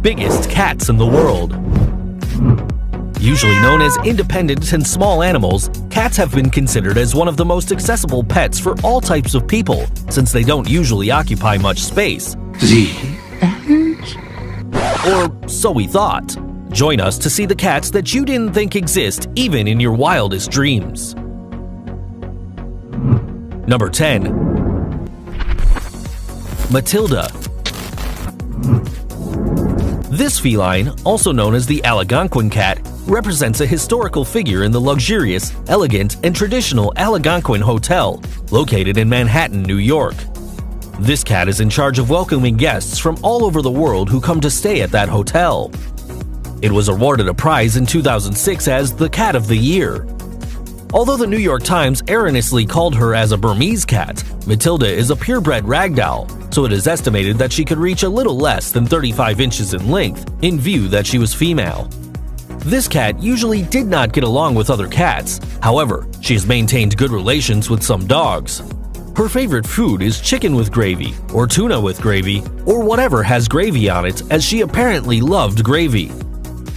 biggest cats in the world. Usually known as independent and small animals, cats have been considered as one of the most accessible pets for all types of people since they don't usually occupy much space. Or so we thought. Join us to see the cats that you didn't think exist even in your wildest dreams. Number 10. Matilda. This feline, also known as the Algonquin cat, represents a historical figure in the luxurious, elegant, and traditional Algonquin Hotel, located in Manhattan, New York. This cat is in charge of welcoming guests from all over the world who come to stay at that hotel. It was awarded a prize in 2006 as the Cat of the Year. Although the New York Times erroneously called her as a Burmese cat, Matilda is a purebred ragdoll, so it is estimated that she could reach a little less than 35 inches in length, in view that she was female. This cat usually did not get along with other cats, however, she has maintained good relations with some dogs. Her favorite food is chicken with gravy, or tuna with gravy, or whatever has gravy on it, as she apparently loved gravy.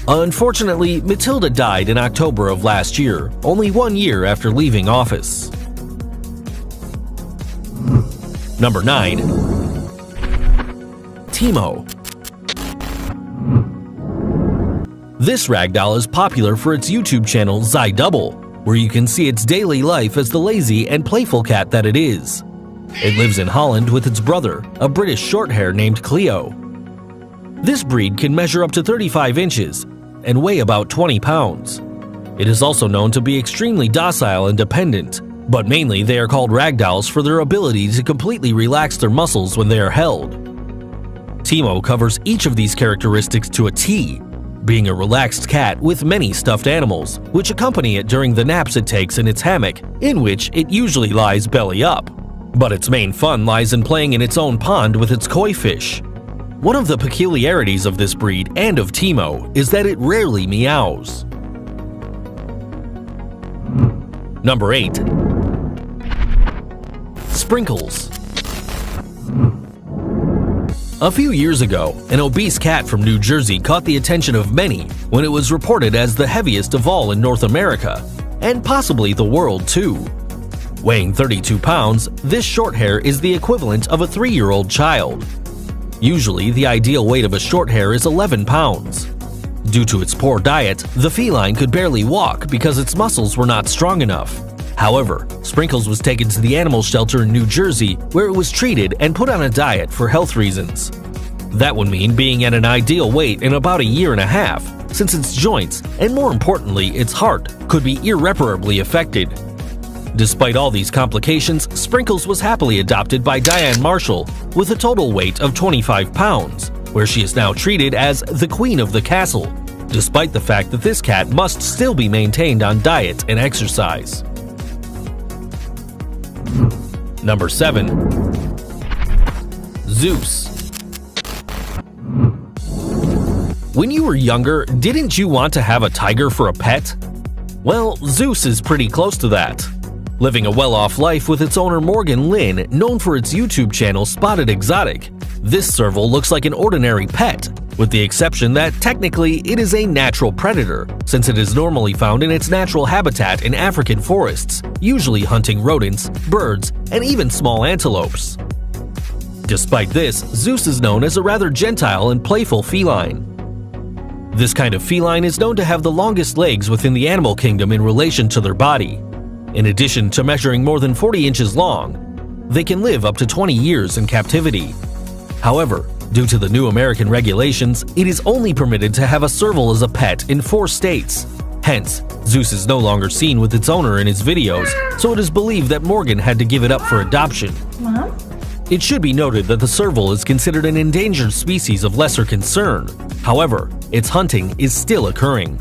Unfortunately, Matilda died in October of last year, only 1 year after leaving office. Number 9. Timo. This ragdoll is popular for its YouTube channel Double, where you can see its daily life as the lazy and playful cat that it is. It lives in Holland with its brother, a British shorthair named Cleo. This breed can measure up to 35 inches and weigh about 20 pounds. It is also known to be extremely docile and dependent, but mainly they are called ragdolls for their ability to completely relax their muscles when they are held. Timo covers each of these characteristics to a T, being a relaxed cat with many stuffed animals, which accompany it during the naps it takes in its hammock, in which it usually lies belly up. But its main fun lies in playing in its own pond with its koi fish. One of the peculiarities of this breed and of Timo is that it rarely meows. Number 8. Sprinkles. A few years ago, an obese cat from New Jersey caught the attention of many when it was reported as the heaviest of all in North America, and possibly the world too. Weighing 32 pounds, this shorthair is the equivalent of a 3-year-old child. Usually, the ideal weight of a shorthair is 11 pounds. Due to its poor diet, the feline could barely walk because its muscles were not strong enough. However, Sprinkles was taken to the animal shelter in New Jersey where it was treated and put on a diet for health reasons. That would mean being at an ideal weight in about a year and a half, since its joints, and more importantly its heart, could be irreparably affected. Despite all these complications, Sprinkles was happily adopted by Diane Marshall with a total weight of 25 pounds, where she is now treated as the Queen of the Castle, despite the fact that this cat must still be maintained on diet and exercise. Number 7. Zeus. When you were younger, didn't you want to have a tiger for a pet? Well, Zeus is pretty close to that. Living a well-off life with its owner Morgan Lynn, known for its YouTube channel Spotted Exotic, this serval looks like an ordinary pet, with the exception that technically it is a natural predator, since it is normally found in its natural habitat in African forests, usually hunting rodents, birds, and even small antelopes. Despite this, Zeus is known as a rather gentile and playful feline. This kind of feline is known to have the longest legs within the animal kingdom in relation to their body. In addition to measuring more than 40 inches long, they can live up to 20 years in captivity. However, due to the new American regulations, it is only permitted to have a serval as a pet in 4 states. Hence, Zeus is no longer seen with its owner in his videos, so it is believed that Morgan had to give it up for adoption. Mom? It should be noted that the serval is considered an endangered species of lesser concern. However, its hunting is still occurring.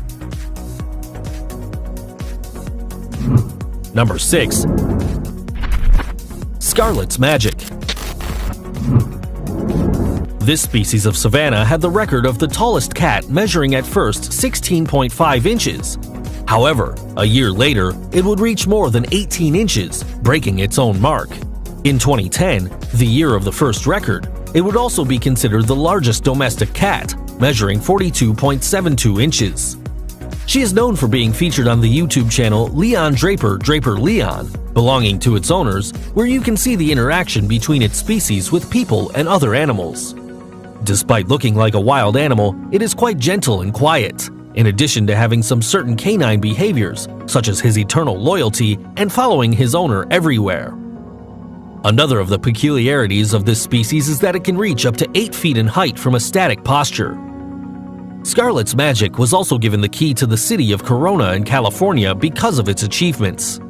Number 6. Scarlet's Magic. This species of savanna had the record of the tallest cat, measuring at first 16.5 inches. However, a year later, it would reach more than 18 inches, breaking its own mark. In 2010, the year of the first record, it would also be considered the largest domestic cat, measuring 42.72 inches. She is known for being featured on the YouTube channel Leon Draper Leon, belonging to its owners, where you can see the interaction between its species with people and other animals. Despite looking like a wild animal, it is quite gentle and quiet, in addition to having some certain canine behaviors, such as his eternal loyalty and following his owner everywhere. Another of the peculiarities of this species is that it can reach up to 8 feet in height from a static posture. Scarlett's Magic was also given the key to the city of Corona in California because of its achievements.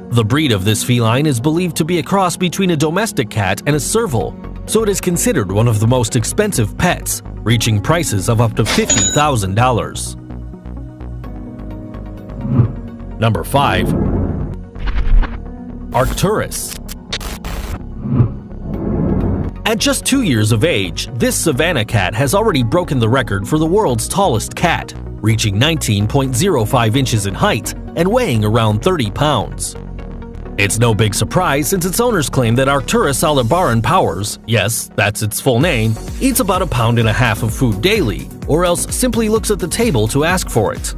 The breed of this feline is believed to be a cross between a domestic cat and a serval, so it is considered one of the most expensive pets, reaching prices of up to $50,000. Number 5. Arcturus. At just 2 years of age, this savanna cat has already broken the record for the world's tallest cat, reaching 19.05 inches in height and weighing around 30 pounds. It's no big surprise since its owners claim that Arcturus Aldebaran Powers, yes, that's its full name, eats about 1.5 pounds of food daily, or else simply looks at the table to ask for it.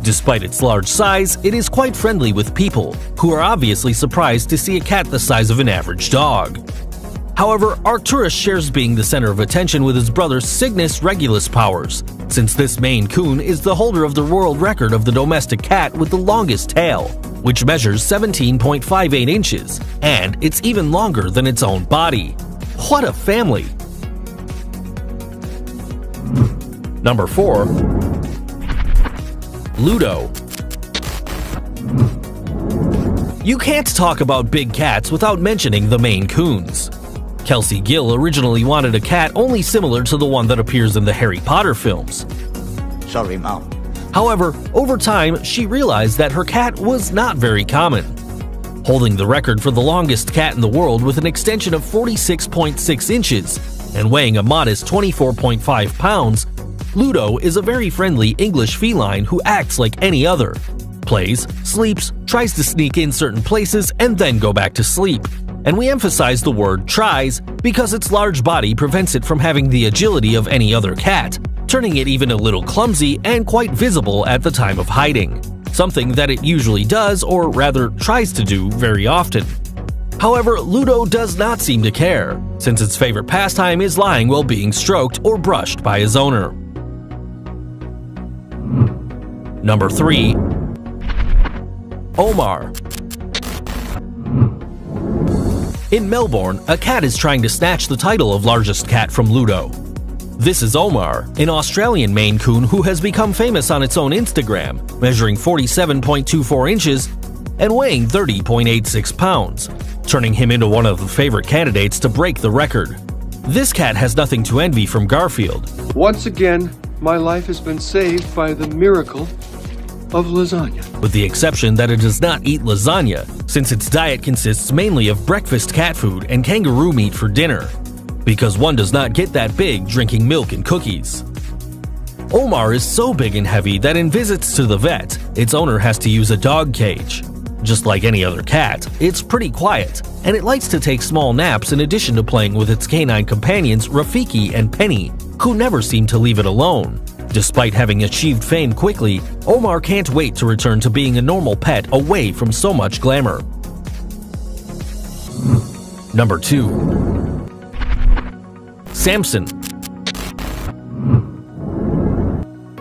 Despite its large size, it is quite friendly with people, who are obviously surprised to see a cat the size of an average dog. However, Arcturus shares being the center of attention with his brother Cygnus Regulus Powers, since this Maine Coon is the holder of the world record of the domestic cat with the longest tail, which measures 17.58 inches, and it's even longer than its own body. What a family! Number 4. Ludo. You can't talk about big cats without mentioning the Maine Coons. Kelsey Gill originally wanted a cat only similar to the one that appears in the Harry Potter films. Sorry, Mom. However, over time, she realized that her cat was not very common. Holding the record for the longest cat in the world with an extension of 46.6 inches and weighing a modest 24.5 pounds, Ludo is a very friendly English feline who acts like any other. Plays, sleeps, tries to sneak in certain places, and then go back to sleep. And we emphasize the word tries because its large body prevents it from having the agility of any other cat, turning it even a little clumsy and quite visible at the time of hiding, something that it usually does, or rather tries to do, very often. However, Ludo does not seem to care, since its favorite pastime is lying while being stroked or brushed by his owner. Number 3. Omar. In Melbourne, a cat is trying to snatch the title of largest cat from Ludo. This is Omar, an Australian Maine Coon who has become famous on its own Instagram, measuring 47.24 inches and weighing 30.86 pounds, turning him into one of the favorite candidates to break the record. This cat has nothing to envy from Garfield. Once again, my life has been saved by the miracle of lasagna. With the exception that it does not eat lasagna, since its diet consists mainly of breakfast cat food and kangaroo meat for dinner, because one does not get that big drinking milk and cookies. Omar is so big and heavy that in visits to the vet, its owner has to use a dog cage. Just like any other cat, it's pretty quiet, and it likes to take small naps in addition to playing with its canine companions Rafiki and Penny, who never seem to leave it alone. Despite having achieved fame quickly, Omar can't wait to return to being a normal pet away from so much glamour. Number 2. Samson.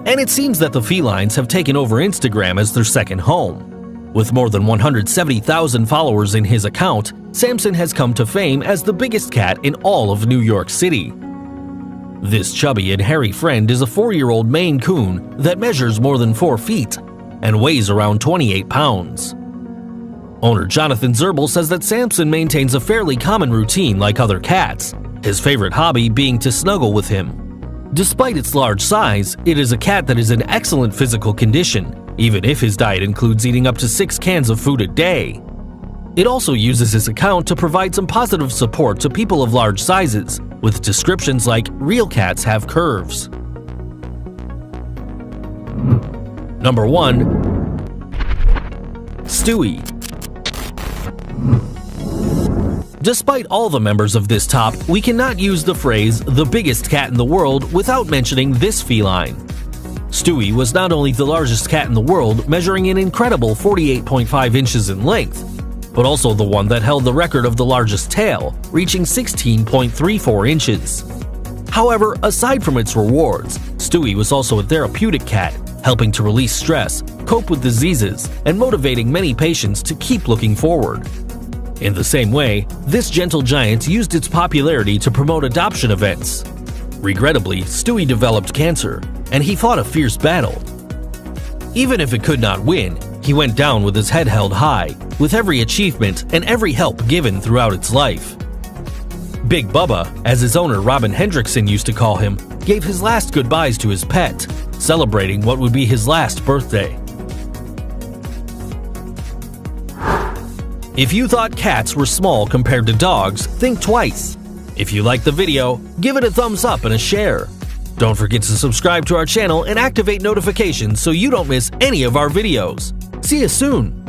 And it seems that the felines have taken over Instagram as their second home. With more than 170,000 followers in his account, Samson has come to fame as the biggest cat in all of New York City. This chubby and hairy friend is a 4-year-old Maine Coon that measures more than 4 feet and weighs around 28 pounds. Owner Jonathan Zerbel says that Samson maintains a fairly common routine like other cats, his favorite hobby being to snuggle with him. Despite its large size, it is a cat that is in excellent physical condition, even if his diet includes eating up to 6 cans of food a day. It also uses his account to provide some positive support to people of large sizes, with descriptions like "real cats have curves." Number 1. Stewie. Despite all the members of this top, we cannot use the phrase "the biggest cat in the world" without mentioning this feline. Stewie was not only the largest cat in the world, measuring an incredible 48.5 inches in length, but also the one that held the record of the largest tail, reaching 16.34 inches. However, aside from its rewards, Stewie was also a therapeutic cat, helping to release stress, cope with diseases, and motivating many patients to keep looking forward. In the same way, this gentle giant used its popularity to promote adoption events. Regrettably, Stewie developed cancer, and he fought a fierce battle. Even if it could not win, he went down with his head held high, with every achievement and every help given throughout its life. Big Bubba, as his owner Robin Hendrickson used to call him, gave his last goodbyes to his pet, celebrating what would be his last birthday. If you thought cats were small compared to dogs, think twice. If you liked the video, give it a thumbs up and a share. Don't forget to subscribe to our channel and activate notifications so you don't miss any of our videos. See you soon!